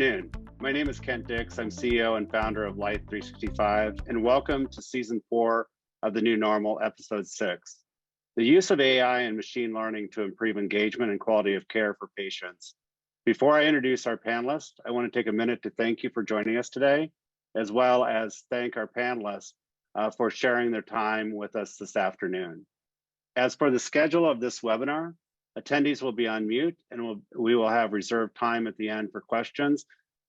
afternoon. My name is Kent Dix. I'm CEO and founder of Life365, and welcome to Season 4 of The New Normal, Episode 6. The use of AI and machine learning to improve engagement and quality of care for patients. Before I introduce our panelists, I want to take a minute to thank you for joining us today, as well as thank our panelists for sharing their time with us this afternoon. As for the schedule of this webinar, attendees will be on mute and we will have reserved time at the end for questions.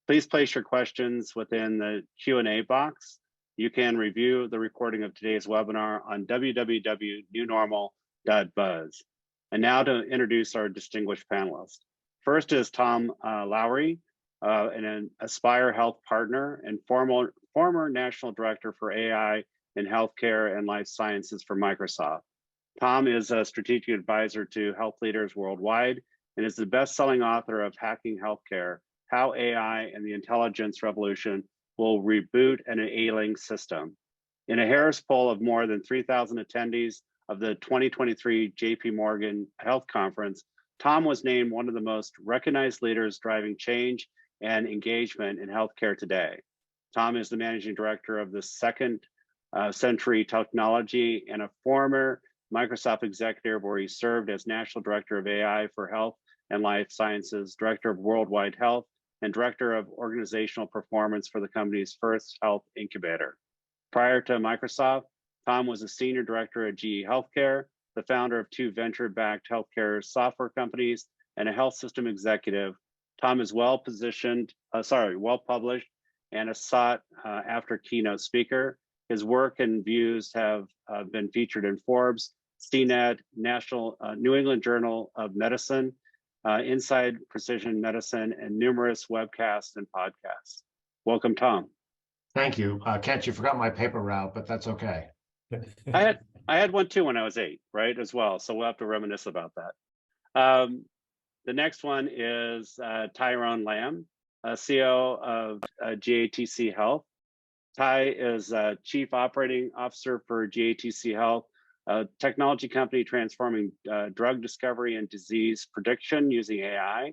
Please place your questions within the Q&A box. You can review the recording of today's webinar on www.newnormal.buzz. And now to introduce our distinguished panelists. First is Tom Lowry, an Aspire Health partner and former National Director for AI in Healthcare and Life Sciences for Microsoft. Tom is a strategic advisor to health leaders worldwide and is the best-selling author of Hacking Healthcare: How AI and the Intelligence Revolution Will Reboot an Ailing System. In a Harris poll of more than 3,000 attendees of the 2023 JP Morgan Health Conference, Tom was named one of the most recognized leaders driving change and engagement in healthcare today. Tom is the managing director of the Second Century Technology and a former Microsoft executive where he served as National Director of AI for Health and Life Sciences, Director of Worldwide Health, and Director of Organizational Performance for the company's first health incubator. Prior to Microsoft, Tom was a Senior Director at GE Healthcare, the founder of 2 venture-backed healthcare software companies, and a health system executive. Tom is well published, and a sought after keynote speaker. His work and views have been featured in Forbes, CNET, National New England Journal of Medicine, Inside Precision Medicine, and numerous webcasts and podcasts. Welcome, Tom. Thank you. Kent, you forgot my paper route, but that's okay. I had one too when I was 8, right, as well. So we'll have to reminisce about that. The next one is Tyrone Lamb, CEO of GATC Health. Ty is Chief Operating Officer for GATC Health, a technology company transforming drug discovery and disease prediction using AI.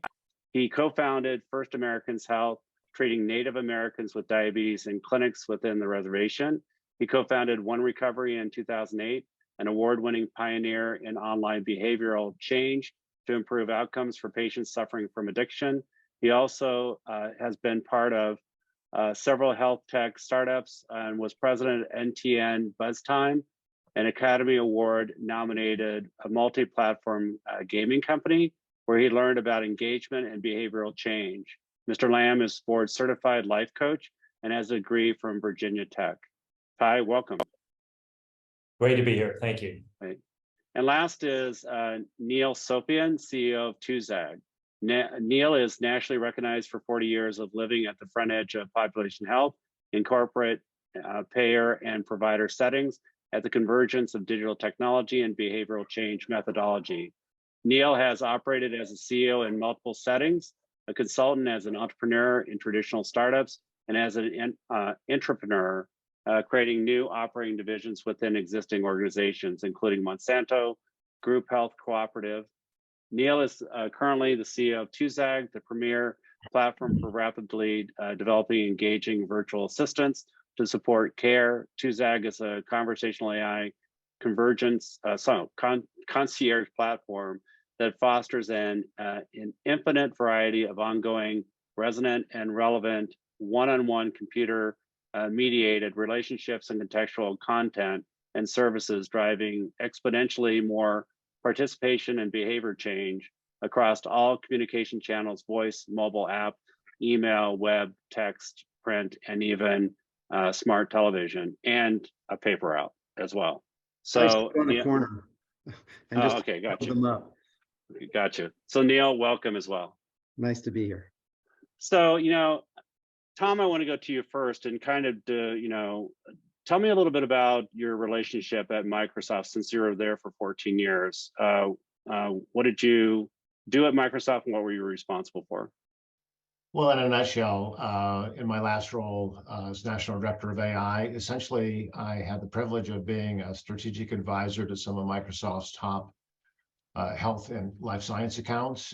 He co-founded First Americans Health, treating Native Americans with diabetes in clinics within the reservation. He co-founded One Recovery in 2008, an award-winning pioneer in online behavioral change to improve outcomes for patients suffering from addiction. He also has been part of several health tech startups and was president of NTN BuzzTime, an Academy Award nominated multi-platform gaming company where he learned about engagement and behavioral change. Mr. Lamb is board certified life coach and has a degree from Virginia Tech. Ty, welcome. Great to be here. Thank you. Right. And last is Neil Sofian, CEO of Tuzag. Neil is nationally recognized for 40 years of living at the front edge of population health in corporate, payer, and provider settings at the convergence of digital technology and behavioral change methodology. Neil has operated as a CEO in multiple settings, a consultant as an entrepreneur in traditional startups, and as an entrepreneur, creating new operating divisions within existing organizations, including Monsanto, Group Health Cooperative. Neil is currently the CEO of Tuzag, the premier platform for rapidly developing engaging virtual assistants to support care. Tuzag is a conversational AI concierge platform that fosters an infinite variety of ongoing, resonant, and relevant one-on-one computer mediated relationships and contextual content and services, driving exponentially more participation and behavior change across all communication channels: voice, mobile app, email, web, text, print, and even smart television, and a paper route as well. So on the corner. And just okay, gotcha. Them up. Gotcha. So Neil, welcome as well. Nice to be here. So, Tom, I want to go to you first and kind of, tell me a little bit about your relationship at Microsoft since you were there for 14 years. What did you do at Microsoft and what were you responsible for? Well, in a nutshell, in my last role as National Director of AI, essentially, I had the privilege of being a strategic advisor to some of Microsoft's top health and life science accounts,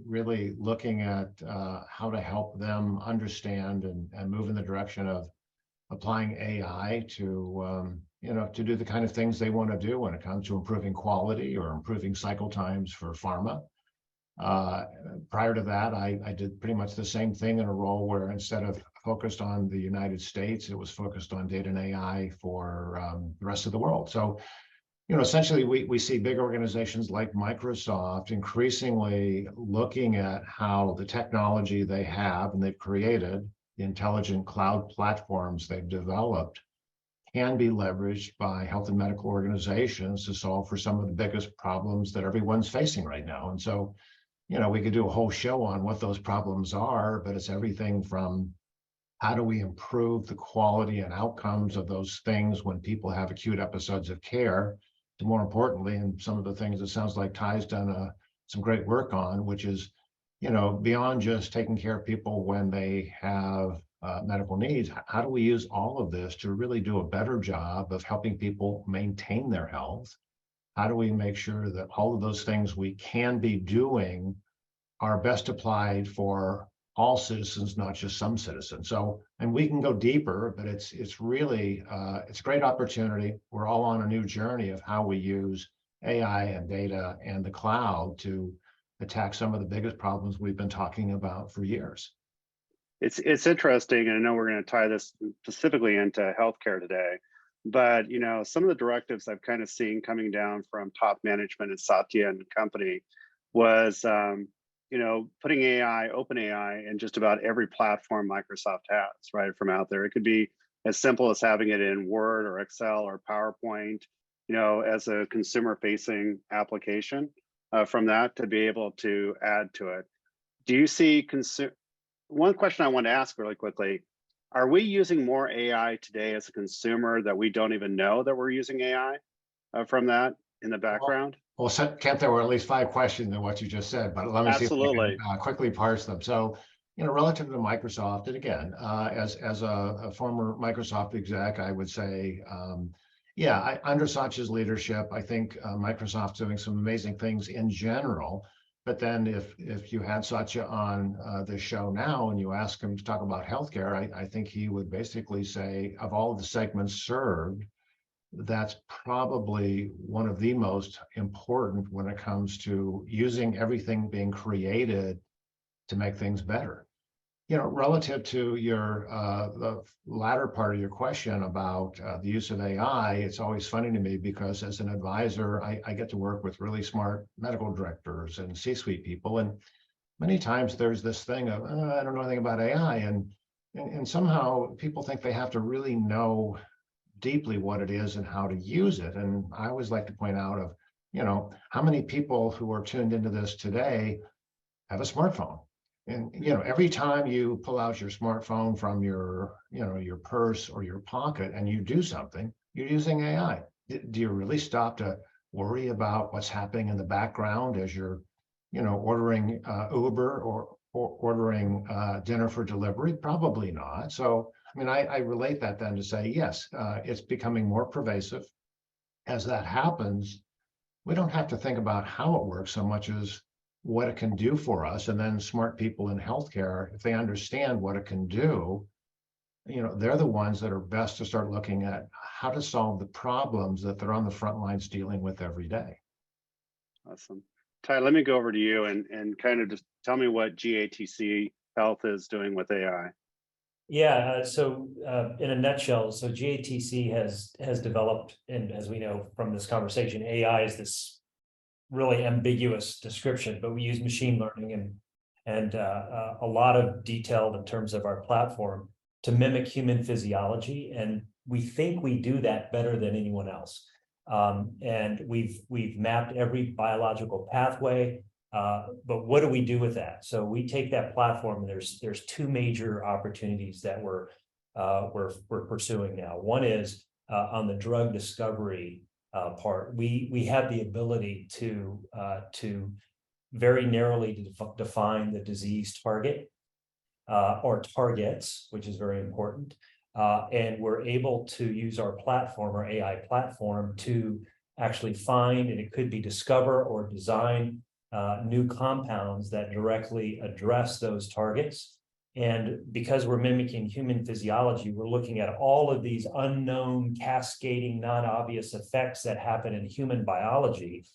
really looking at how to help them understand and move in the direction of applying AI to, to do the kind of things they want to do when it comes to improving quality or improving cycle times for pharma. Prior to that, I did pretty much the same thing in a role where instead of focused on the United States, it was focused on data and AI for the rest of the world. So, essentially we see big organizations like Microsoft increasingly looking at how the technology they have and they've created, the intelligent cloud platforms they've developed, can be leveraged by health and medical organizations to solve for some of the biggest problems that everyone's facing right now. And so, we could do a whole show on what those problems are, but it's everything from how do we improve the quality and outcomes of those things when people have acute episodes of care, to more importantly, and some of the things it sounds like Ty's done some great work on, which is, beyond just taking care of people when they have medical needs, how do we use all of this to really do a better job of helping people maintain their health? How do we make sure that all of those things we can be doing are best applied for all citizens, not just some citizens? So, and we can go deeper, but it's really, it's a great opportunity. We're all on a new journey of how we use AI and data and the cloud to attack some of the biggest problems we've been talking about for years. It's interesting, and I know we're going to tie this specifically into healthcare today, but some of the directives I've kind of seen coming down from top management at Satya and company was putting AI, open AI, in just about every platform Microsoft has, right, from out there. It could be as simple as having it in Word or Excel or PowerPoint, as a consumer-facing application, from that to be able to add to it. Do you see one question I want to ask really quickly, are we using more AI today as a consumer that we don't even know that we're using AI from that in the background? Well, Kent, there were at least 5 questions in what you just said, but let me see if I can quickly parse them. So, relative to Microsoft, and again, as a former Microsoft exec, I would say, under Satya's leadership, I think Microsoft's doing some amazing things in general. But then if you had Satya on this show now and you ask him to talk about healthcare, I think he would basically say, of all of the segments served, that's probably one of the most important when it comes to using everything being created to make things better. Relative to your the latter part of your question about the use of AI, it's always funny to me because as an advisor, I get to work with really smart medical directors and C-suite people, and many times there's this thing of I don't know anything about AI, and somehow people think they have to really know deeply what it is and how to use it. And I always like to point out of, how many people who are tuned into this today have a smartphone. And, every time you pull out your smartphone from your purse or your pocket and you do something, you're using AI. Do you really stop to worry about what's happening in the background as you're, ordering Uber or ordering dinner for delivery? Probably not. So, I relate that then to say, yes, it's becoming more pervasive. As that happens, we don't have to think about how it works so much as what it can do for us. And then smart people in healthcare, if they understand what it can do, they're the ones that are best to start looking at how to solve the problems that they're on the front lines dealing with every day. Awesome. Ty, let me go over to you and kind of just tell me what GATC Health is doing with AI. Yeah, so in a nutshell, so GATC has developed, and as we know from this conversation, AI is this really ambiguous description, but we use machine learning and a lot of detail in terms of our platform to mimic human physiology, and we think we do that better than anyone else. And we've mapped every biological pathway. But what do we do with that? So we take that platform, and there's 2 major opportunities that we're pursuing now. One is on the drug discovery part. We have the ability to very narrowly define the disease target or targets, which is very important. And we're able to use our platform, our AI platform, to actually find, and it could be discover or design new compounds that directly address those targets. And because we're mimicking human physiology, we're looking at all of these unknown, cascading, non-obvious effects that happen in human biology.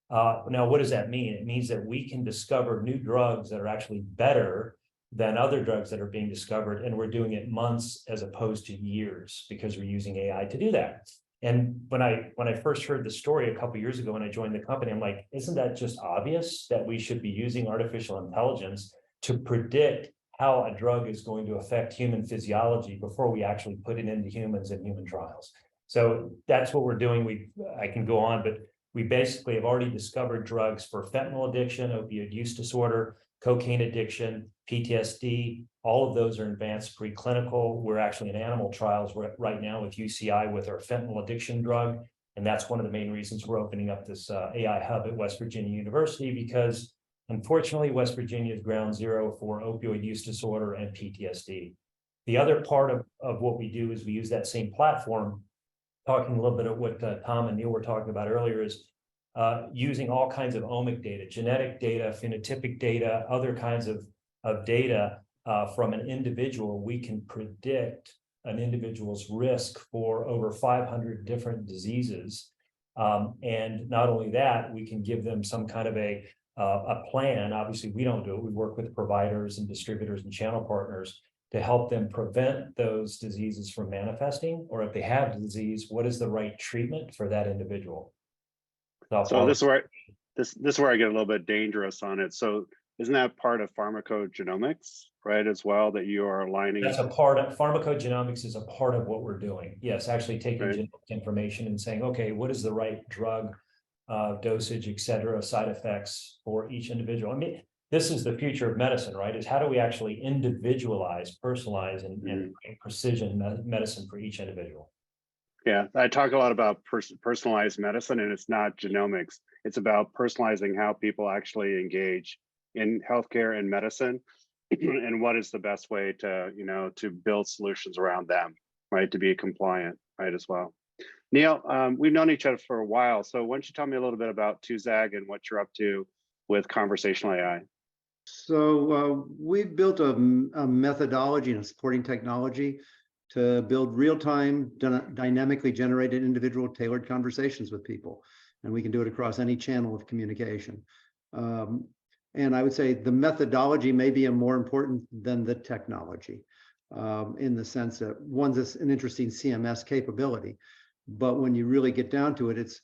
Now, what does that mean? It means that we can discover new drugs that are actually better than other drugs that are being discovered, and we're doing it months as opposed to years because we're using AI to do that. And when I first heard the story a couple of years ago when I joined the company, I'm like, isn't that just obvious that we should be using artificial intelligence to predict how a drug is going to affect human physiology before we actually put it into humans in human trials? So that's what we're doing. I can go on, but we basically have already discovered drugs for fentanyl addiction, opioid use disorder, cocaine addiction, PTSD. All of those are advanced preclinical. We're actually in animal trials right now with UCI with our fentanyl addiction drug. And that's one of the main reasons we're opening up this AI hub at West Virginia University, because unfortunately, West Virginia is ground zero for opioid use disorder and PTSD. The other part of what we do is we use that same platform, talking a little bit of what Tom and Neil were talking about earlier, is using all kinds of omic data, genetic data, phenotypic data, other kinds of data from an individual. We can predict an individual's risk for over 500 different diseases. And not only that, we can give them some kind of a plan. Obviously, we don't do it. We work with providers and distributors and channel partners to help them prevent those diseases from manifesting, or if they have the disease, what is the right treatment for that individual? So this is where I get a little bit dangerous on it. So isn't that part of pharmacogenomics, right, as well, that you are aligning? That's a part of pharmacogenomics, is a part of what we're doing. Yes, actually taking right. genetic information and saying, okay, what is the right drug, dosage, et cetera, side effects for each individual? I mean, this is the future of medicine, right? Is how do we actually individualize, personalize, and precision medicine for each individual? Yeah, I talk a lot about personalized medicine, and it's not genomics. It's about personalizing how people actually engage in healthcare and medicine, and what is the best way to, to build solutions around them, right? To be compliant, right, as well. Neil, we've known each other for a while, so why don't you tell me a little bit about TUZAG and what you're up to with conversational AI? So we've built a methodology and a supporting technology to build real-time, dynamically generated, individual tailored conversations with people. And we can do it across any channel of communication. And I would say the methodology may be more important than the technology, in the sense that one's an interesting CMS capability. But when you really get down to it, it's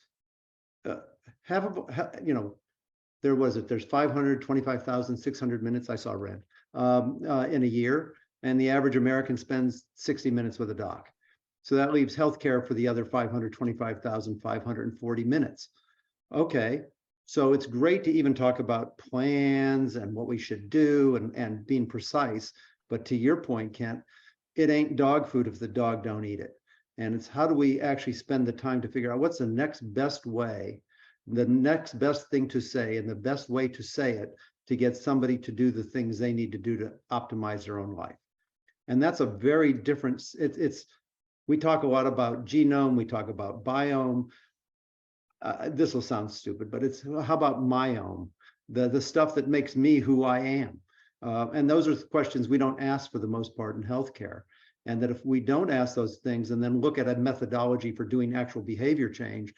there's 525,600 minutes, I saw read, in a year. And the average American spends 60 minutes with a doc. So that leaves healthcare for the other 525,540 minutes. Okay, so it's great to even talk about plans and what we should do and being precise. But to your point, Kent, it ain't dog food if the dog don't eat it. And it's how do we actually spend the time to figure out what's the next best way, the next best thing to say, and the best way to say it to get somebody to do the things they need to do to optimize their own life. And that's a very different, we talk a lot about genome, we talk about biome. This will sound stupid, but it's how about myome, the stuff that makes me who I am. And those are questions we don't ask for the most part in healthcare. And that if we don't ask those things and then look at a methodology for doing actual behavior change,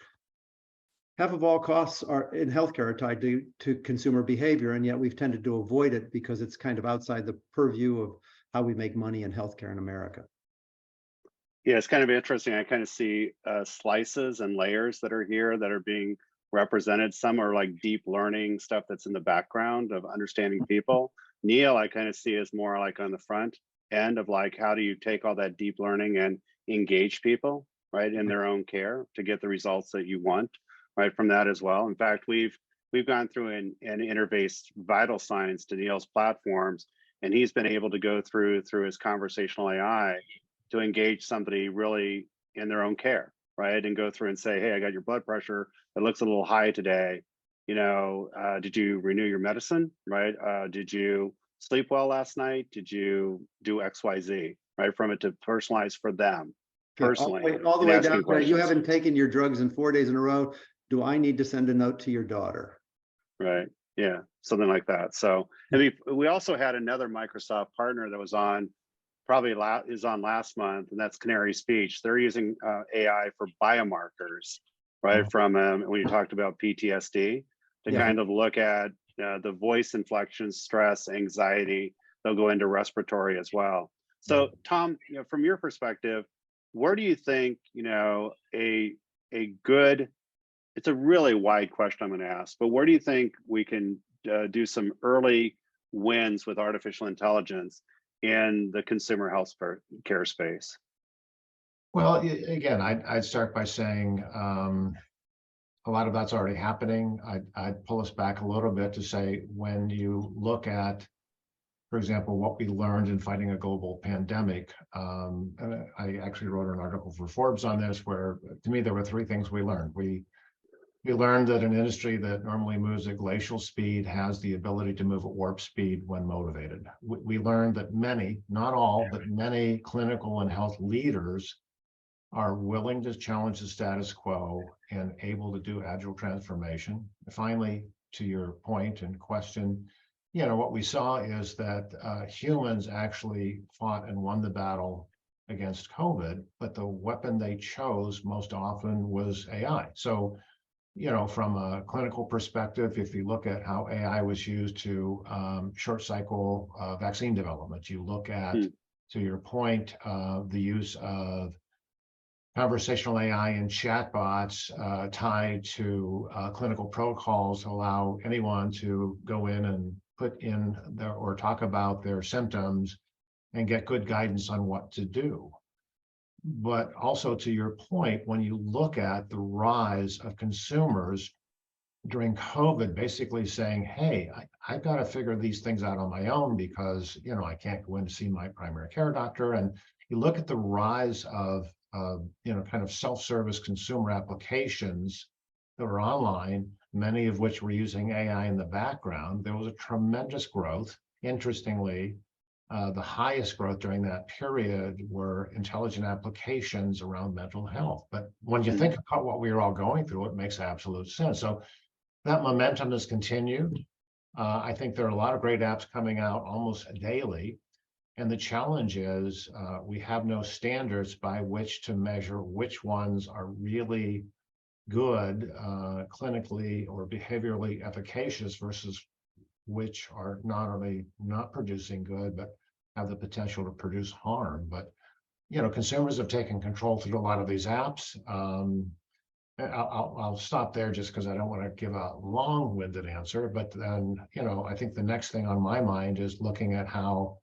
half of all costs are in healthcare are tied to consumer behavior. And yet we've tended to avoid it because it's kind of outside the purview of how we make money in healthcare in America. Yeah, it's kind of interesting. I kind of see slices and layers that are here that are being represented. Some are like deep learning stuff that's in the background of understanding people. Neil, I kind of see as more like on the front end of like, how do you take all that deep learning and engage people, right, in their own care to get the results that you want, right, from that as well. In fact, we've gone through and interfaced vital signs to Neil's platforms, and he's been able to go through his conversational AI to engage somebody really in their own care, right? And go through and say, hey, I got your blood pressure. It looks a little high today. Did you renew your medicine, right? Did you sleep well last night? Did you do X, Y, Z, right? From it to personalize for them, personally. All the way asking down to, you questions. haven't taken your drugs in 4 days in a row. Do I need to send a note to your daughter? Right. Yeah. Something like that. So, and we also had another Microsoft partner that was on is on last month, and that's Canary Speech. They're using AI for biomarkers, right? From when you talked about PTSD to kind of look at the voice inflections, stress, anxiety. They'll go into respiratory as well. So, Tom, from your perspective, where do you think a good? It's a really wide question I'm going to ask, but where do you think we can do some early wins with artificial intelligence in the consumer health care space? Well, again, I'd start by saying a lot of that's already happening. I'd pull us back a little bit to say, when you look at, for example, what we learned in fighting a global pandemic, and I actually wrote an article for Forbes on this, where to me there were three things we learned. We learned that an industry that normally moves at glacial speed has the ability to move at warp speed when motivated. We learned that many, not all, but many clinical and health leaders are willing to challenge the status quo and able to do agile transformation. Finally, to your point and question, what we saw is that humans actually fought and won the battle against COVID, but the weapon they chose most often was AI. So, from a clinical perspective, if you look at how AI was used to short cycle vaccine development, you look at, to your point, the use of conversational AI and chatbots tied to clinical protocols to allow anyone to go in and put in or talk about their symptoms and get good guidance on what to do. But also, to your point, when you look at the rise of consumers during COVID, basically saying, hey, I've got to figure these things out on my own because, I can't go in to see my primary care doctor. And you look at the rise of, kind of self-service consumer applications that are online, many of which were using AI in the background. There was a tremendous growth. Interestingly, the highest growth during that period were intelligent applications around mental health. But when you think about what we were all going through, it makes absolute sense. So that momentum has continued. I think there are a lot of great apps coming out almost daily. And the challenge is we have no standards by which to measure which ones are really good, clinically or behaviorally efficacious versus which are not only not producing good, but have the potential to produce harm. But, consumers have taken control through a lot of these apps. I'll stop there just because I don't want to give a long-winded answer. But then, I think the next thing on my mind is looking at how,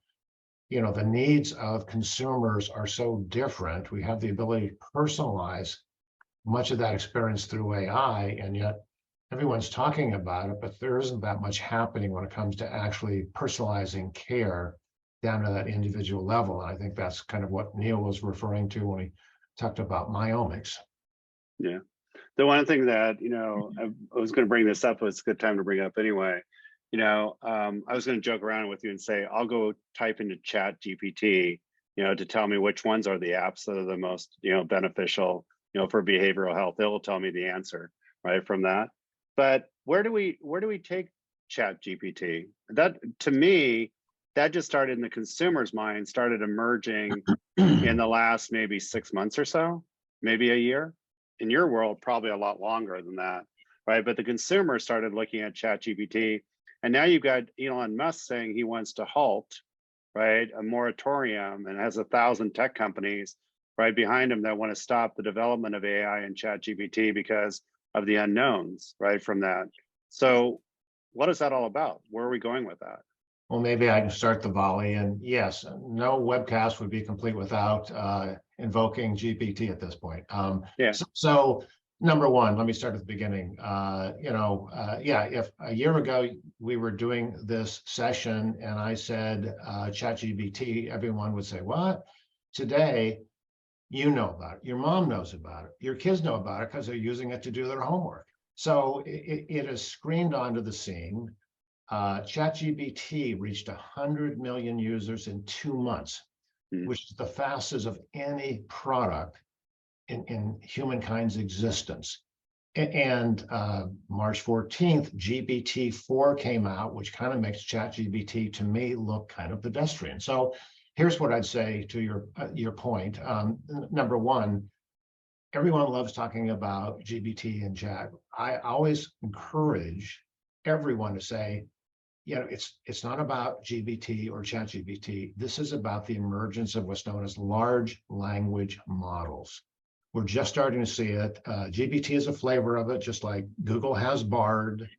the needs of consumers are so different. We have the ability to personalize much of that experience through AI, and yet everyone's talking about it, but there isn't that much happening when it comes to actually personalizing care down to that individual level. And I think that's kind of what Neil was referring to when he talked about myomics. Yeah. The one thing that, I was going to bring this up, but it's a good time to bring it up anyway. I was going to joke around with you and say, I'll go type into Chat GPT, to tell me which ones are the apps that are the most, beneficial, for behavioral health. It will tell me the answer right from that. But where do we take Chat GPT? That, to me, that just started in the consumer's mind, started emerging in the last maybe 6 months or so, maybe a year. In your world, probably a lot longer than that, right? But the consumer started looking at Chat GPT, and now you've got Elon Musk saying he wants to halt, right, a moratorium, and has 1,000 tech companies right behind him that want to stop the development of AI and Chat GPT because of the unknowns, right, from that. So what is that all about? Where are we going with that? Well, maybe I can start the volley. And yes, no webcast would be complete without invoking GPT at this point. So number one, let me start at the beginning. If a year ago we were doing this session and I said ChatGPT, everyone would say, what? Today, you know about it, your mom knows about it, your kids know about it because they're using it to do their homework. So it has screamed onto the scene. ChatGPT reached 100 million users in 2 months, which is the fastest of any product in humankind's existence. And March 14th, GPT-4 came out, which kind of makes ChatGPT to me look kind of pedestrian. So here's what I'd say to your point. Number one, everyone loves talking about GPT and chat. I always encourage everyone to say, you know, it's not about GPT or ChatGPT. This is about the emergence of what's known as large language models. We're just starting to see it. GPT is a flavor of it, just like Google has Bard.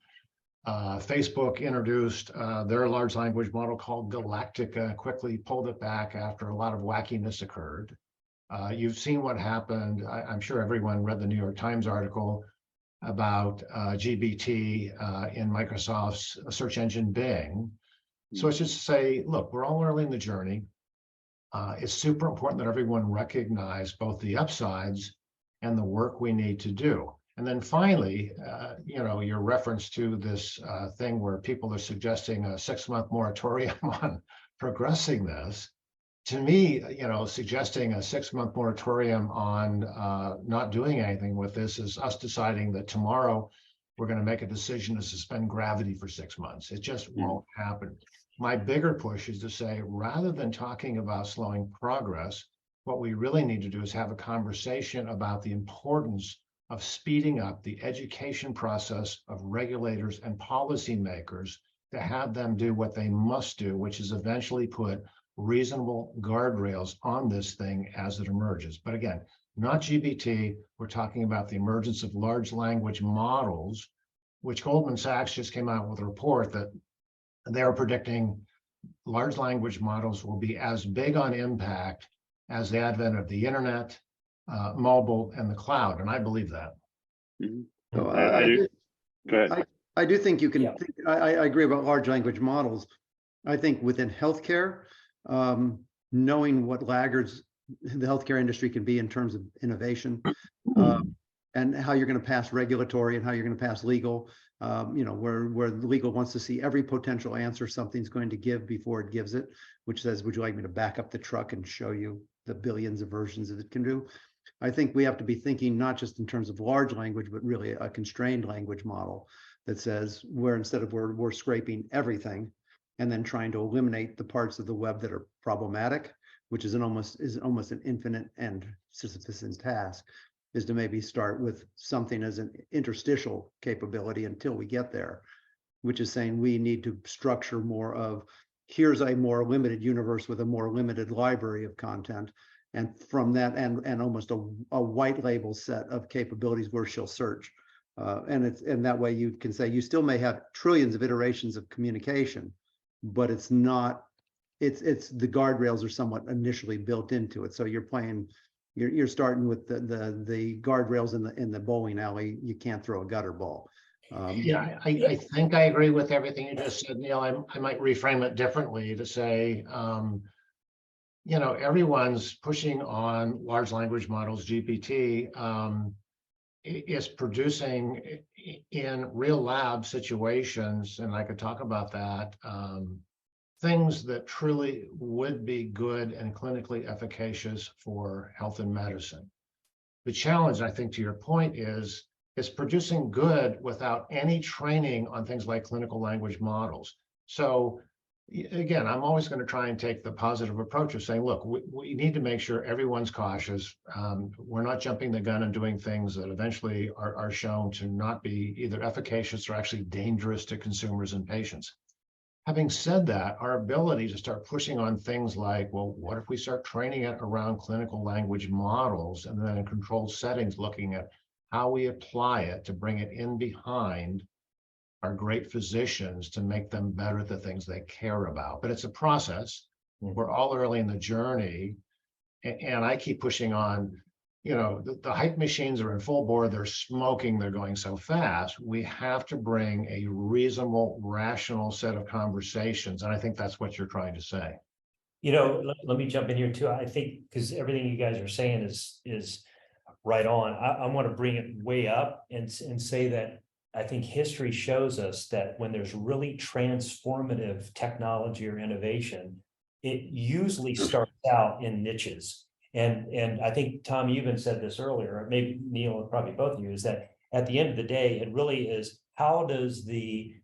Facebook introduced their large language model called Galactica, quickly pulled it back after a lot of wackiness occurred. You've seen what happened. I'm sure everyone read the New York Times article about GPT in Microsoft's search engine Bing. So it's just to say, look, we're all early in the journey. It's super important that everyone recognize both the upsides and the work we need to do. And then finally, you know, your reference to this thing where people are suggesting a 6-month moratorium on progressing this. To me, you know, suggesting a 6-month moratorium on not doing anything with this is us deciding that tomorrow we're going to make a decision to suspend gravity for 6 months. It just won't happen. My bigger push is to say, rather than talking about slowing progress, what we really need to do is have a conversation about the importance of speeding up the education process of regulators and policymakers to have them do what they must do, which is eventually put reasonable guardrails on this thing as it emerges. But again, not GPT, we're talking about the emergence of large language models, which Goldman Sachs just came out with a report that they're predicting large language models will be as big on impact as the advent of the internet, mobile, and the cloud. And I believe that. So I do. Go ahead. I do think you can, I agree about large language models. I think within healthcare, knowing what laggards the healthcare industry can be in terms of innovation, and how you're going to pass regulatory and how you're going to pass legal, you know, where legal wants to see every potential answer something's going to give before it gives it, which says, would you like me to back up the truck and show you the billions of versions that it can do? I think we have to be thinking not just in terms of large language, but really a constrained language model that says where instead of we're scraping everything and then trying to eliminate the parts of the web that are problematic, which is almost an infinite and Sisyphus task, is to maybe start with something as an interstitial capability until we get there, which is saying we need to structure more of, here's a more limited universe with a more limited library of content. And from that, and almost a white label set of capabilities where she'll search. And that way you can say you still may have trillions of iterations of communication, but it's not, it's the guardrails are somewhat initially built into it. So you're starting with the guardrails in the bowling alley. You can't throw a gutter ball. Yeah, I think I agree with everything you just said, Neil. I might reframe it differently to say, you know, everyone's pushing on large language models, GPT, is producing in real lab situations, and I could talk about that, things that truly would be good and clinically efficacious for health and medicine. The challenge, I think, to your point is, it's producing good without any training on things like clinical language models. So again, I'm always going to try and take the positive approach of saying, look, we need to make sure everyone's cautious. We're not jumping the gun and doing things that eventually are shown to not be either efficacious or actually dangerous to consumers and patients. Having said that, our ability to start pushing on things like, well, what if we start training it around clinical language models and then in controlled settings, looking at how we apply it to bring it in behind our great physicians to make them better at the things they care about. But it's a process. We're all early in the journey. And I keep pushing on, you know, the hype machines are in full bore. They're smoking. They're going so fast. We have to bring a reasonable, rational set of conversations. And I think that's what you're trying to say. You know, let me jump in here too. I think because everything you guys are saying is right on. I want to bring it way up and say that I think history shows us that when there's really transformative technology or innovation, it usually starts out in niches. And I think, Tom, you even said this earlier, or maybe Neil, and probably both of you, is that at the end of the day, it really is how does the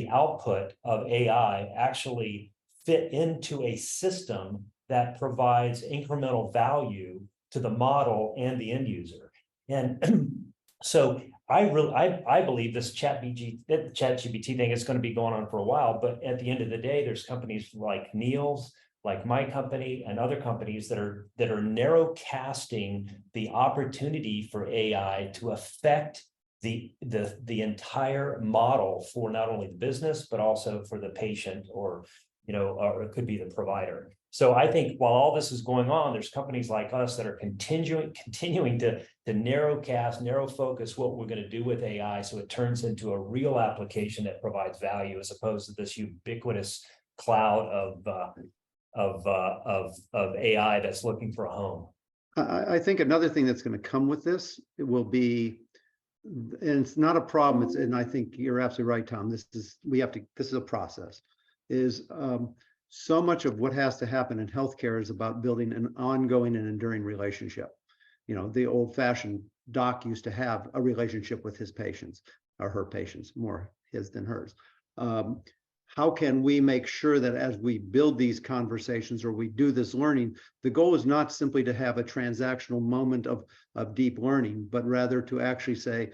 output of AI actually fit into a system that provides incremental value to the model and the end user. And so I believe this ChatGPT thing is going to be going on for a while, but at the end of the day, there's companies like Neil's, like my company, and other companies that are narrow casting the opportunity for AI to affect the entire model for not only the business, but also for the patient, or or it could be the provider. So I think while all this is going on, there's companies like us that are continuing to narrow focus what we're going to do with AI, so it turns into a real application that provides value, as opposed to this ubiquitous cloud of AI that's looking for a home. I think another thing that's going to come with this, it will be, and it's not a problem. And I think you're absolutely right, Tom. This is a process. So much of what has to happen in healthcare is about building an ongoing and enduring relationship. The old-fashioned doc used to have a relationship with his patients, or her patients, more his than hers. How can we make sure that as we build these conversations, or we do this learning, the goal is not simply to have a transactional moment of deep learning, but rather to actually say,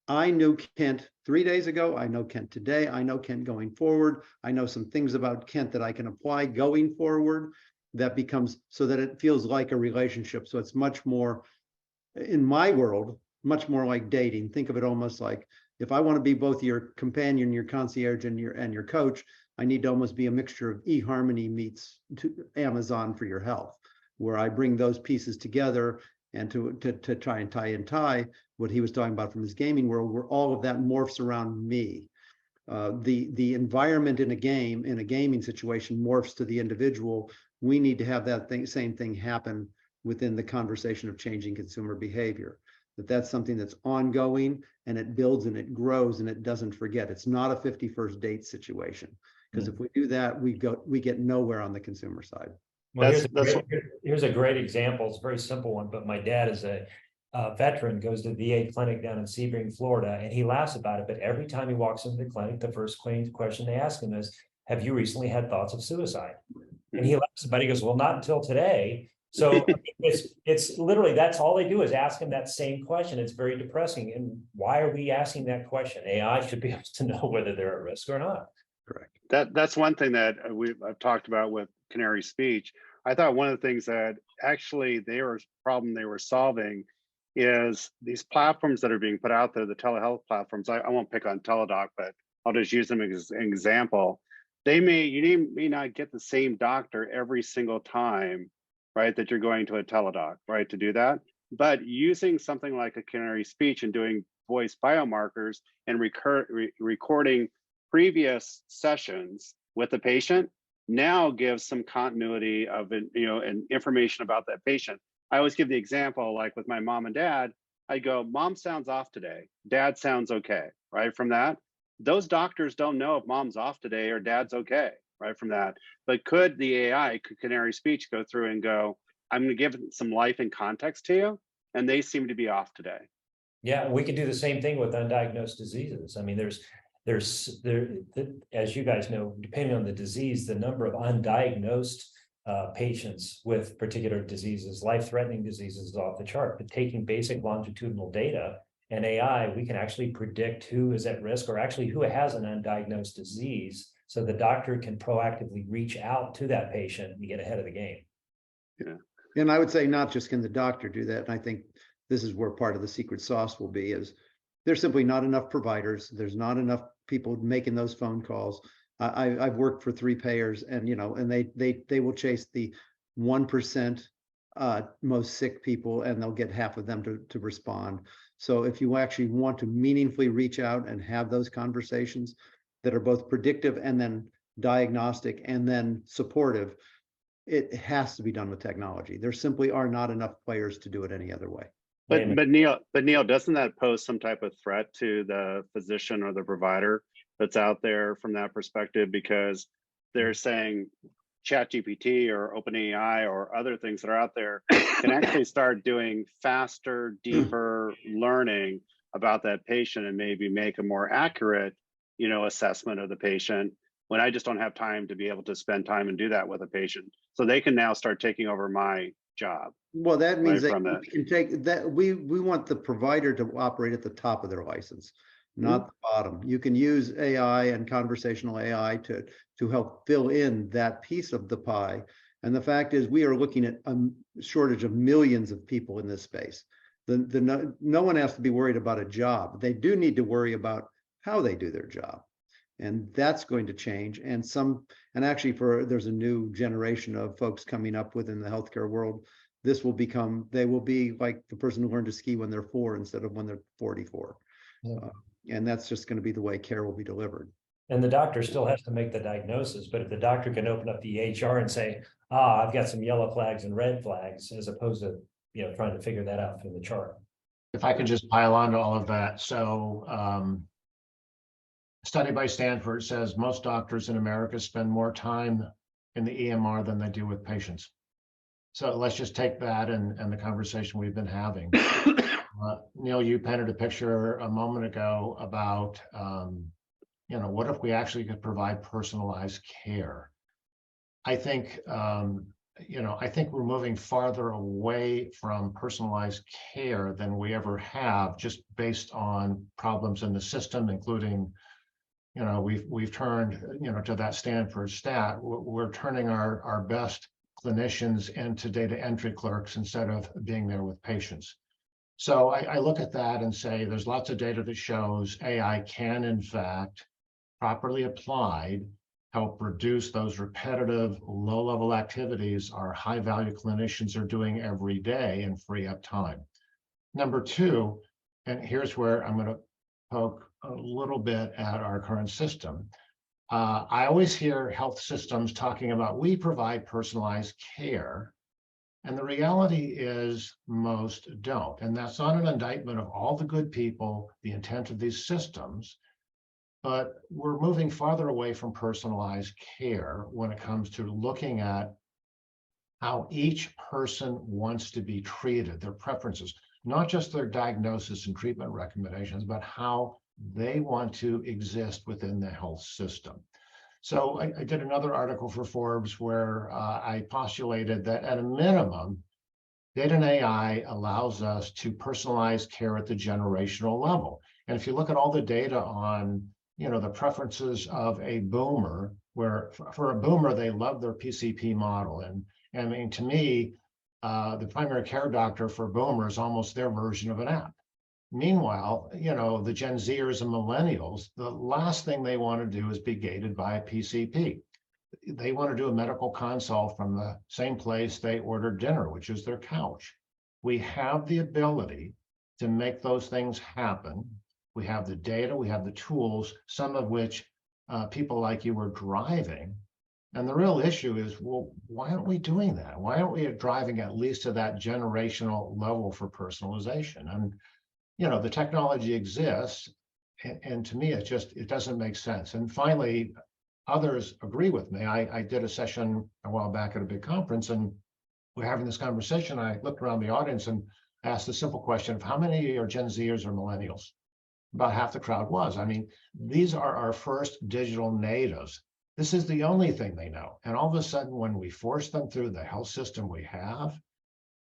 I knew Kent 3 days ago, I know Kent today, I know Kent going forward, I know some things about Kent that I can apply going forward. That becomes, so that it feels like a relationship. So it's much more, in my world, much more like dating. Think of it almost like, if I want to be both your companion, your concierge, and your coach, I need to almost be a mixture of eHarmony meets Amazon for your health, where I bring those pieces together, and to try and tie what he was talking about from his gaming world, where all of that morphs around me. The environment in a gaming situation morphs to the individual. We need to have that same thing happen within the conversation of changing consumer behavior. That's something that's ongoing, and it builds and it grows, and it doesn't forget. It's not a 51st date situation, because if we do that, we get nowhere on the consumer side. Well, here's a great example. It's a very simple one, but my dad is a veteran, goes to the VA clinic down in Sebring, Florida, and he laughs about it. But every time he walks into the clinic, the first question they ask him is, "Have you recently had thoughts of suicide?" And he laughs about it. He goes, "Well, not until today." So it's literally, that's all they do is ask him that same question. It's very depressing. And why are we asking that question? AI should be able to know whether they're at risk or not. Correct. That's one thing that I've talked about with Canary Speech. I thought one of the things that actually problem they were solving is these platforms that are being put out there, the telehealth platforms. I won't pick on Teladoc, but I'll just use them as an example. You may not get the same doctor every single time, right, that you're going to a Teladoc, right, to do that. But using something like a Canary Speech and doing voice biomarkers and recording previous sessions with the patient now gives some continuity of and information about that patient. I always give the example, like with my mom and dad, I go, "Mom sounds off today, dad sounds okay," right? From that, those doctors don't know if mom's off today or dad's okay, right? From that, but could Canary Speech go through and go, "I'm going to give some life and context to you," and they seem to be off today. Yeah, we can do the same thing with undiagnosed diseases. I mean, there's as you guys know, depending on the disease, the number of undiagnosed patients with particular diseases, life-threatening diseases, is off the chart. But taking basic longitudinal data and AI, we can actually predict who is at risk, or actually who has an undiagnosed disease, so the doctor can proactively reach out to that patient and get ahead of the game. Yeah, and I would say not just can the doctor do that. And I think this is where part of the secret sauce will be, is there's simply not enough providers. There's not enough people making those phone calls. I've worked for 3 payers, and and they will chase the 1% most sick people, and they'll get half of them to respond. So if you actually want to meaningfully reach out and have those conversations that are both predictive and then diagnostic and then supportive, it has to be done with technology. There simply are not enough players to do it any other way. But Neil, doesn't that pose some type of threat to the physician or the provider that's out there from that perspective? Because they're saying ChatGPT or OpenAI or other things that are out there can actually start doing faster, deeper learning about that patient and maybe make a more accurate, assessment of the patient when I just don't have time to be able to spend time and do that with a patient. So they can now start taking over my job. Well, that means right, that we can take that. We want the provider to operate at the top of their license, not the bottom. You can use AI and conversational AI to help fill in that piece of the pie. And the fact is, we are looking at a shortage of millions of people in this space. No one has to be worried about a job. They do need to worry about how they do their job. And that's going to change. And actually there's a new generation of folks coming up within the healthcare world. They will be like the person who learned to ski when they're 4 instead of when they're 44. Yeah. And that's just going to be the way care will be delivered. And the doctor still has to make the diagnosis, but if the doctor can open up the EHR and say, I've got some yellow flags and red flags, as opposed to, trying to figure that out from the chart. If I could just pile on to all of that. So, a study by Stanford says most doctors in America spend more time in the EMR than they do with patients. So let's just take that and the conversation we've been having. Neil, you painted a picture a moment ago about, what if we actually could provide personalized care? I think, I think we're moving farther away from personalized care than we ever have, just based on problems in the system, including, we've turned, to that Stanford stat, we're turning our best clinicians into data entry clerks instead of being there with patients. So I look at that and say there's lots of data that shows AI can, in fact, properly applied, help reduce those repetitive, low-level activities our high-value clinicians are doing every day and free up time. Number two, and here's where I'm going to poke a little bit at our current system. I always hear health systems talking about we provide personalized care, and the reality is most don't. And that's not an indictment of all the good people, the intent of these systems, but we're moving farther away from personalized care when it comes to looking at how each person wants to be treated, their preferences, not just their diagnosis and treatment recommendations, but how they want to exist within the health system. So I did another article for Forbes where I postulated that at a minimum, data and AI allows us to personalize care at the generational level. And if you look at all the data on, the preferences of a boomer, where for a boomer, they love their PCP model. And I mean, to me, the primary care doctor for boomers is almost their version of an app. Meanwhile, the Gen Zers and millennials, the last thing they want to do is be gated by a PCP. They want to do a medical consult from the same place they ordered dinner, which is their couch. We have the ability to make those things happen. We have the data, we have the tools, some of which people like you are driving. And the real issue is, well, why aren't we doing that? Why aren't we driving at least to that generational level for personalization? And the technology exists, and to me, it doesn't make sense. And finally, others agree with me. I did a session a while back at a big conference, and we're having this conversation. I looked around the audience and asked the simple question of how many are Gen Zers or millennials? About half the crowd was. I mean, these are our first digital natives. This is the only thing they know. And all of a sudden, when we force them through the health system we have,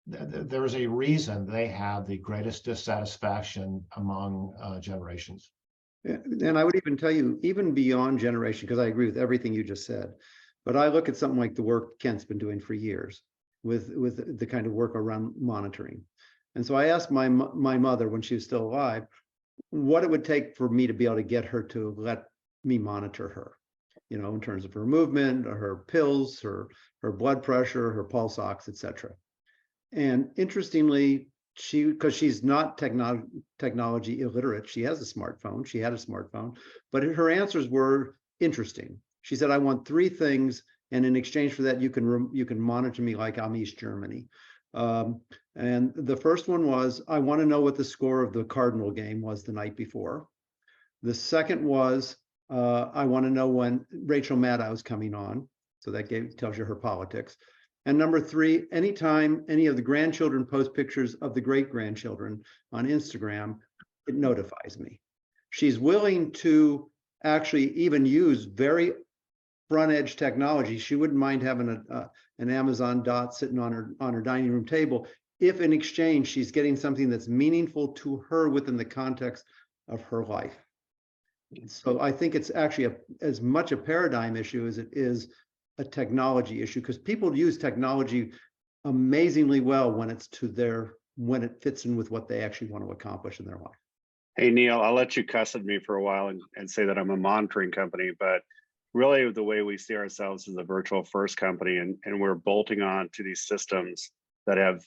there is a reason they have the greatest dissatisfaction among generations. And I would even tell you, even beyond generation, because I agree with everything you just said, but I look at something like the work Kent's been doing for years with the kind of work around monitoring. And so I asked my mother when she was still alive, what it would take for me to be able to get her to let me monitor her, in terms of her movement, her pills, her blood pressure, her pulse ox, etc. And interestingly, because she's not technology illiterate, she has a smartphone. She had a smartphone, but her answers were interesting. She said, "I want 3 things, and in exchange for that, you can monitor me like I'm East Germany." And the first one was, I want to know what the score of the Cardinal game was the night before. The second was, I want to know when Rachel Maddow is coming on. So that tells you her politics. And number 3, anytime any of the grandchildren post pictures of the great-grandchildren on Instagram, it notifies me. She's willing to actually even use very front-edge technology. She wouldn't mind having an Amazon Dot sitting on her dining room table if in exchange she's getting something that's meaningful to her within the context of her life. So I think it's actually as much a paradigm issue as it is a technology issue, because people use technology amazingly well when it fits in with what they actually want to accomplish in their life. Hey, Neil, I'll let you cuss at me for a while and say that I'm a monitoring company, but really the way we see ourselves as a virtual first company, and we're bolting on to these systems that have,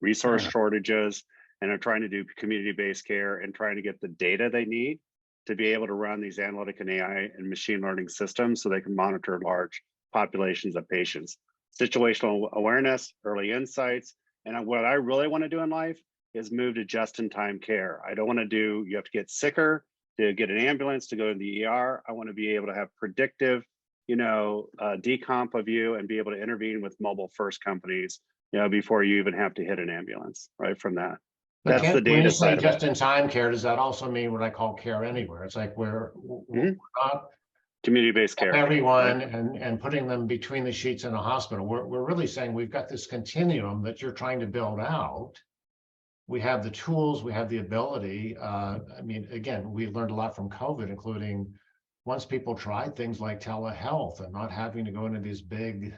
resource shortages and are trying to do community-based care and trying to get the data they need to be able to run these analytic and AI and machine learning systems so they can monitor large populations of patients. Situational awareness, early insights, and what I really want to do in life is move to just-in-time care. I don't want to do, you have to get sicker to get an ambulance to go to the ER. I want to be able to have predictive, decomp of you and be able to intervene with mobile first companies, before you even have to hit an ambulance, right from that. But that's the data side of it. Just-in-time care, does that also mean what I call care anywhere? It's like we're not community-based care. Everyone and putting them between the sheets in a hospital. We're really saying we've got this continuum that you're trying to build out. We have the tools, we have the ability. Again, we learned a lot from COVID, including once people tried things like telehealth and not having to go into these big,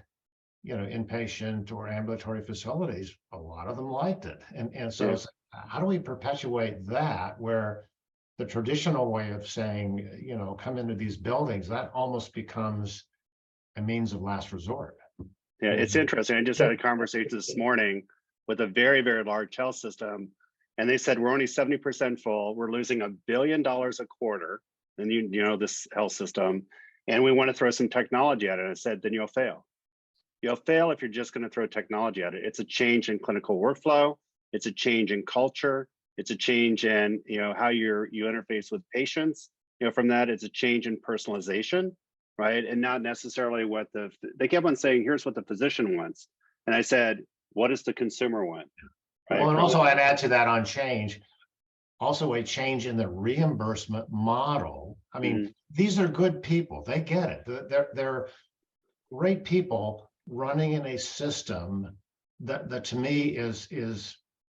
inpatient or ambulatory facilities, a lot of them liked it. And so it's, how do we perpetuate that where the traditional way of saying, come into these buildings, that almost becomes a means of last resort. Yeah, it's interesting. I just had a conversation this morning with a very, very large health system, and they said, we're only 70% full. We're losing $1 billion a quarter, and this health system, and we want to throw some technology at it. And I said, then you'll fail. You'll fail if you're just going to throw technology at it. It's a change in clinical workflow. It's a change in culture. It's a change in how you interface with patients. From that, it's a change in personalization, right? And not necessarily what they kept on saying, here's what the physician wants. And I said, what does the consumer want? Right? Well, and also I'd add to that on change, also a change in the reimbursement model. I mean, these are good people. They get it. They're great people running in a system that to me is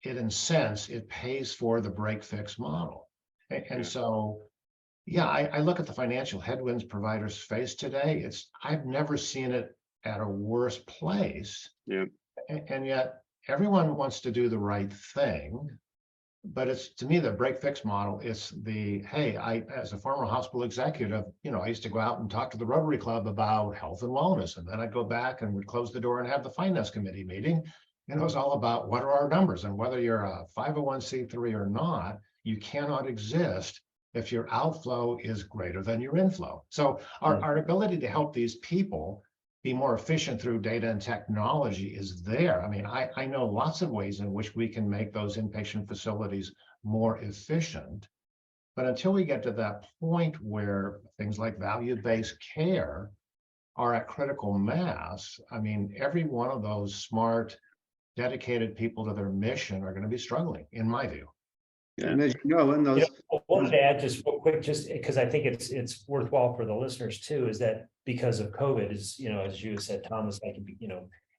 it incents, it pays for the break fix model. And so, I look at the financial headwinds providers face today. I've never seen it at a worse place. Yeah. And yet everyone wants to do the right thing. But it's, to me, the break fix model is hey, as a former hospital executive, I used to go out and talk to the Rotary Club about health and wellness. And then I'd go back and we'd close the door and have the finance committee meeting. And it was all about what are our numbers, and whether you're a 501c3 or not, you cannot exist if your outflow is greater than your inflow. So our ability to help these people be more efficient through data and technology is there. I mean, I know lots of ways in which we can make those inpatient facilities more efficient. But until we get to that point where things like value-based care are at critical mass, I mean, every one of those smart, dedicated people to their mission are going to be struggling, in my view. And as you know, in those, I wanted to add just real quick, just because I think it's worthwhile for the listeners too, is that because of COVID, as you said, Thomas,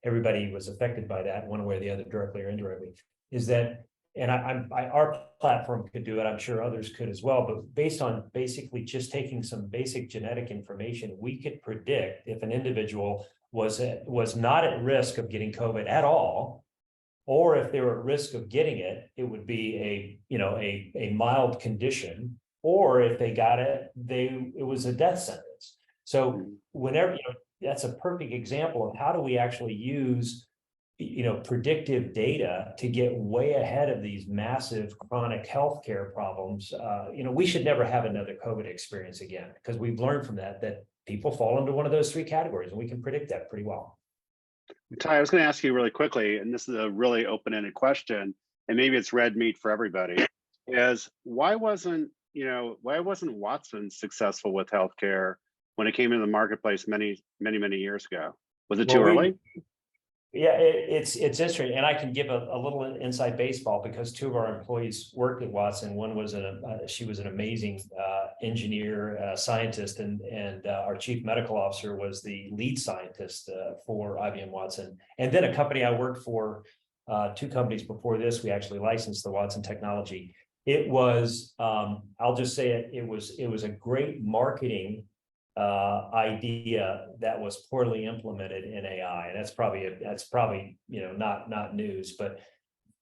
everybody was affected by that one way or the other, directly or indirectly. Is that, and our platform could do it, I'm sure others could as well, but based on basically just taking some basic genetic information, we could predict if an individual was not at risk of getting COVID at all, or if they were at risk of getting it, it would be a mild condition, or if they got it, it was a death sentence. So whenever, that's a perfect example of how do we actually use, predictive data to get way ahead of these massive chronic healthcare problems. We should never have another COVID experience again, because we've learned from that people fall into one of those 3 categories, and we can predict that pretty well. Ty, I was going to ask you really quickly, and this is a really open-ended question, and maybe it's red meat for everybody, is why wasn't Watson successful with healthcare when it came into the marketplace many years ago? Was it too early? Yeah, it's interesting, and I can give a little inside baseball because two of our employees worked at Watson. One was she was an amazing engineer, scientist, and our chief medical officer was the lead scientist for IBM Watson. And then a company I worked for, two companies before this, we actually licensed the Watson technology. It was, I'll just say it, it was a great marketing idea that was poorly implemented in AI, and that's probably not news, but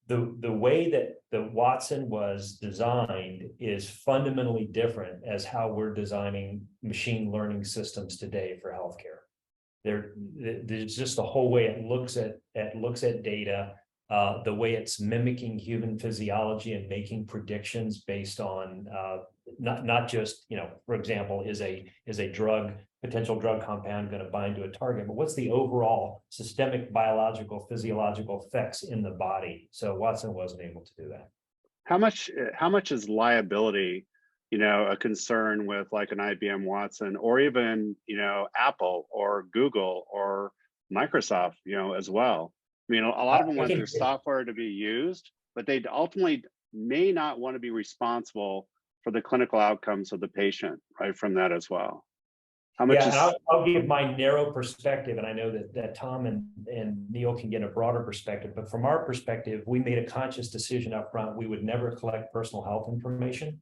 the way that the Watson was designed is fundamentally different as how we're designing machine learning systems today for healthcare. There's just the whole way it looks at data, the way it's mimicking human physiology and making predictions based on not just, for example, is a potential drug compound going to bind to a target, but what's the overall systemic biological physiological effects in the body? So Watson wasn't able to do that. How much is liability, a concern with like an IBM Watson, or even, Apple or Google or Microsoft, as well? I mean, a lot of them want their software to be used, but they ultimately may not want to be responsible for the clinical outcomes of the patient, right, from that as well. How much is... I'll give my narrow perspective, and I know that Tom and Neil can get a broader perspective, but from our perspective, we made a conscious decision up front. We would never collect personal health information.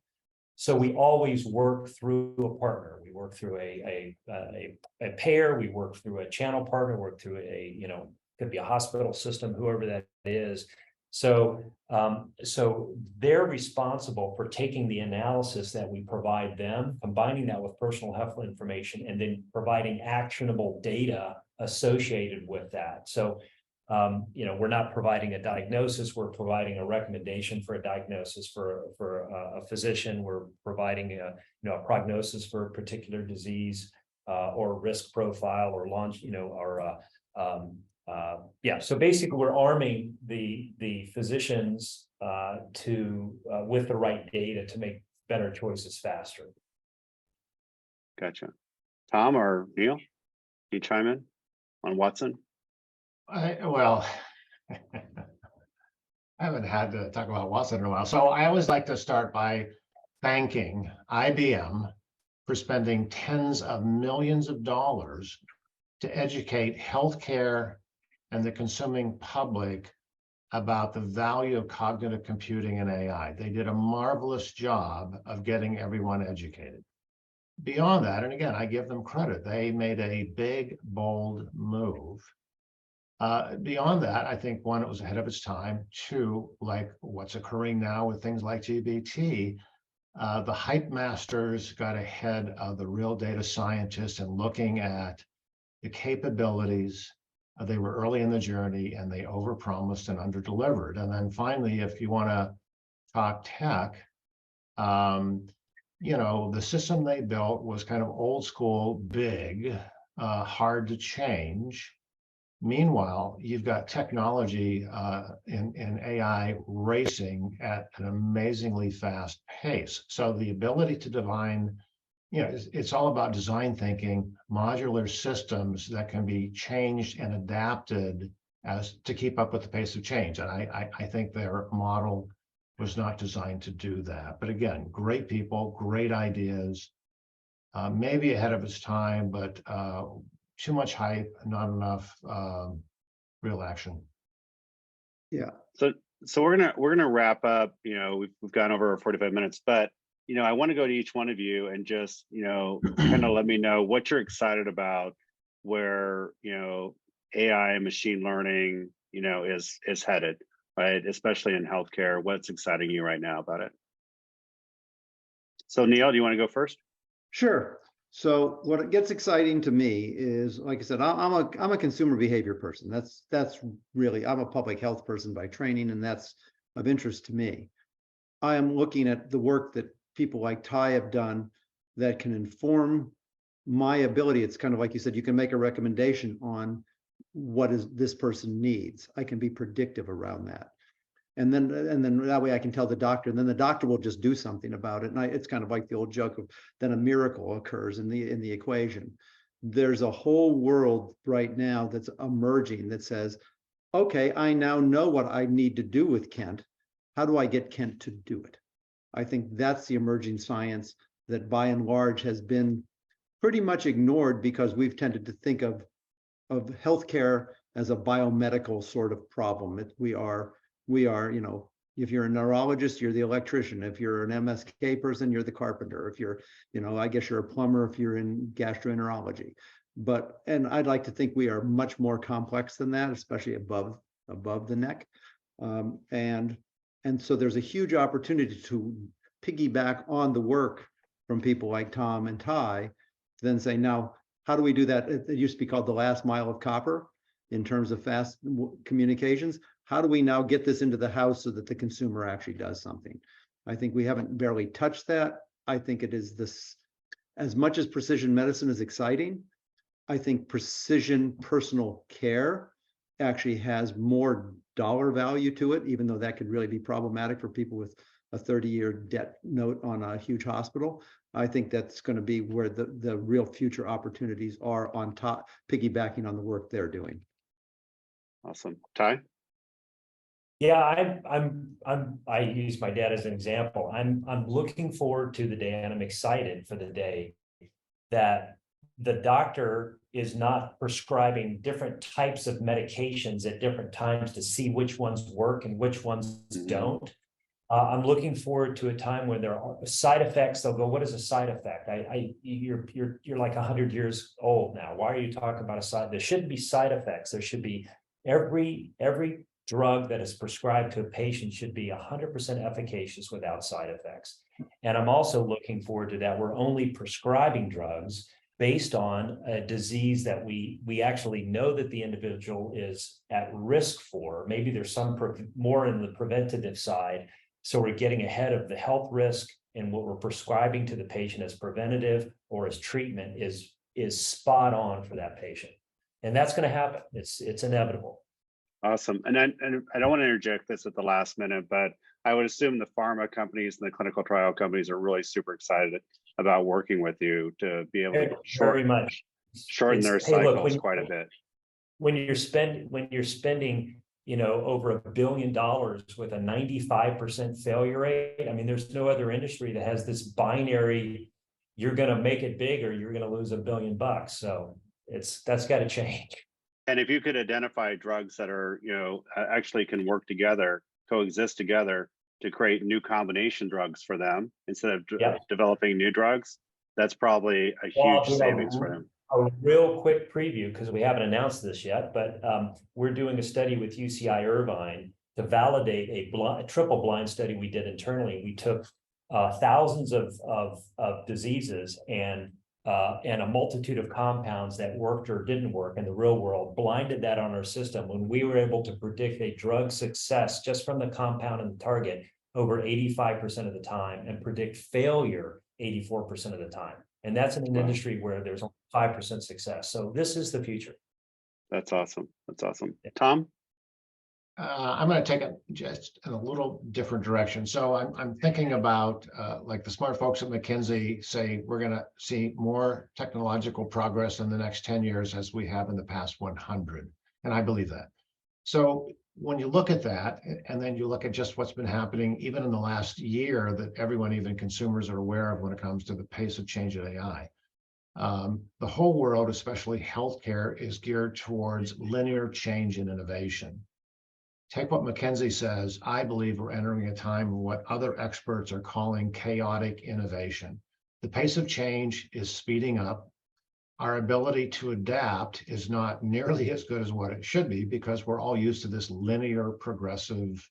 So we always work through a partner. We work through a payer, we work through a channel partner, work through could be a hospital system, whoever that is. So they're responsible for taking the analysis that we provide them, combining that with personal health information, and then providing actionable data associated with that. So, we're not providing a diagnosis, we're providing a recommendation for a diagnosis for a physician. We're providing a prognosis for a particular disease or risk profile or launch, so basically we're arming the physicians with the right data to make better choices faster. Gotcha. Tom or Neil, can you chime in on Watson? Well, I haven't had to talk about Watson in a while. So I always like to start by thanking IBM for spending tens of millions of dollars to educate healthcare and the consuming public about the value of cognitive computing and AI. They did a marvelous job of getting everyone educated. Beyond that, and again, I give them credit, they made a big, bold move. Beyond that, I think one, it was ahead of its time. Two, like what's occurring now with things like GBT, the hype masters got ahead of the real data scientists and looking at the capabilities. They were early in the journey and they overpromised and underdelivered. And then finally, if you want to talk tech, the system they built was kind of old school, big, hard to change. Meanwhile, you've got technology in AI racing at an amazingly fast pace. So the ability to define, it's all about design thinking, modular systems that can be changed and adapted as to keep up with the pace of change. And I think their model was not designed to do that. But again, great people, great ideas, maybe ahead of its time, but too much hype, not enough real action. Yeah. So we're gonna wrap up. We've gone over 45 minutes, but I want to go to each one of you and just kind of let me know what you're excited about, where AI and machine learning is headed, right? Especially in healthcare. What's exciting you right now about it? So Neil, do you want to go first? Sure. So what gets exciting to me is, like I said, I'm a consumer behavior person. That's really, I'm a public health person by training, and that's of interest to me. I am looking at the work that people like Ty have done that can inform my ability. It's kind of like you said, you can make a recommendation on what is this person needs. I can be predictive around that. And then that way I can tell the doctor, and then the doctor will just do something about it. And it's kind of like the old joke of then a miracle occurs in the equation. There's a whole world right now that's emerging that says, okay, I now know what I need to do with Kent. How do I get Kent to do it? I think that's the emerging science that by and large has been pretty much ignored because we've tended to think of healthcare as a biomedical sort of problem. We are, if you're a neurologist, you're the electrician. If you're an MSK person, you're the carpenter. If you're, I guess you're a plumber if you're in gastroenterology. And I'd like to think we are much more complex than that, especially above the neck. And so there's a huge opportunity to piggyback on the work from people like Tom and Ty, to then say, now, how do we do that? It used to be called the last mile of copper in terms of fast communications. How do we now get this into the house so that the consumer actually does something? I think we haven't barely touched that. I think it is this, as much as precision medicine is exciting, I think precision personal care actually has more dollar value to it, even though that could really be problematic for people with a 30-year debt note on a huge hospital. I think that's going to be where the real future opportunities are, on top, piggybacking on the work they're doing. Awesome. Ty? Yeah, I use my dad as an example. I'm looking forward to the day, and I'm excited for the day that the doctor is not prescribing different types of medications at different times to see which ones work and which ones don't. I'm looking forward to a time when there are side effects. They'll go, what is a side effect? You're like 100 years old now. Why are you talking about a side? There shouldn't be side effects. There should be every drug that is prescribed to a patient should be 100% efficacious without side effects. And I'm also looking forward to that. We're only prescribing drugs based on a disease that we actually know that the individual is at risk for. Maybe there's some more in the preventative side. So we're getting ahead of the health risk, and what we're prescribing to the patient as preventative or as treatment is spot on for that patient. And that's going to happen. It's inevitable. Awesome. And I don't want to interject this at the last minute, but I would assume the pharma companies and the clinical trial companies are really super excited about working with you to be able to shorten their cycles quite a bit. When you're spending, over $1 billion with a 95% failure rate. I mean, there's no other industry that has this binary, you're going to make it big or you're going to lose $1 billion. So that's got to change. And if you could identify drugs that are, actually can work together, coexist together to create new combination drugs for them instead of developing new drugs, that's probably a huge savings for them. A real quick preview, because we haven't announced this yet, but we're doing a study with UCI Irvine to validate a triple blind study we did internally. We took thousands of diseases and a multitude of compounds that worked or didn't work in the real world, blinded that on our system. When we were able to predict a drug success just from the compound and the target over 85% of the time, and predict failure 84% of the time. And that's in an industry where there's only 5% success. So this is the future. That's awesome. That's awesome. Tom? I'm going to take it just in a little different direction. So I'm thinking about like the smart folks at McKinsey say we're going to see more technological progress in the next 10 years as we have in the past 100. And I believe that. So when you look at that, and then you look at just what's been happening even in the last year that everyone, even consumers, are aware of when it comes to the pace of change in AI. The whole world, especially healthcare, is geared towards linear change and innovation. Take what McKinsey says. I believe we're entering a time of what other experts are calling chaotic innovation. The pace of change is speeding up. Our ability to adapt is not nearly as good as what it should be because we're all used to this linear progressive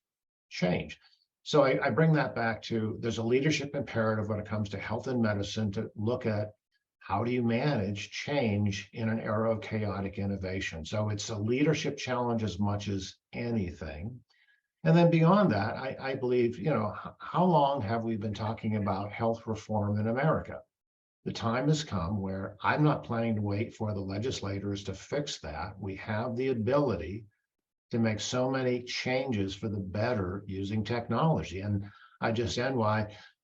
change. So I bring that back to there's a leadership imperative when it comes to health and medicine to look at how do you manage change in an era of chaotic innovation. So it's a leadership challenge as much as anything. And then beyond that, I believe, how long have we been talking about health reform in America? The time has come where I'm not planning to wait for the legislators to fix that. We have the ability to make so many changes for the better using technology. And I just end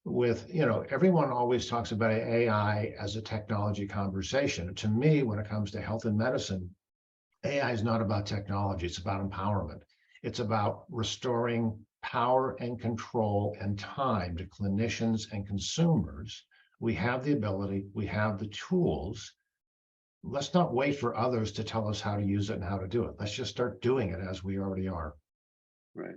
with, everyone always talks about AI as a technology conversation. To me, when it comes to health and medicine, AI is not about technology, it's about empowerment. It's about restoring power and control and time to clinicians and consumers. We have the ability, we have the tools. Let's not wait for others to tell us how to use it and how to do it. Let's just start doing it as we already are. Right.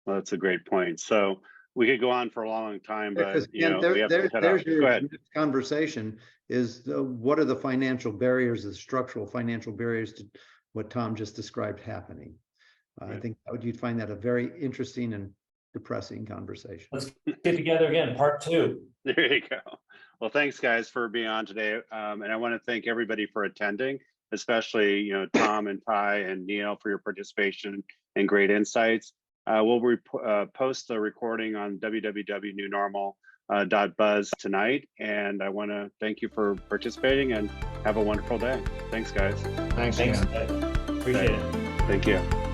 Well, that's a great point. So we could go on for a long time, but we have to cut there's out. your Go ahead. next conversation is what are the financial barriers, the structural financial barriers to what Tom just described happening. Right. I think you'd find that a very interesting and depressing conversation. Let's get together again, part 2. There you go. Well, thanks guys for being on today. And I want to thank everybody for attending, especially, Tom and Ty and Neil for your participation and great insights. We'll post the recording on www.newnormal.buzz tonight. And I want to thank you for participating and have a wonderful day. Thanks, guys. Thanks. Appreciate it. Thank you.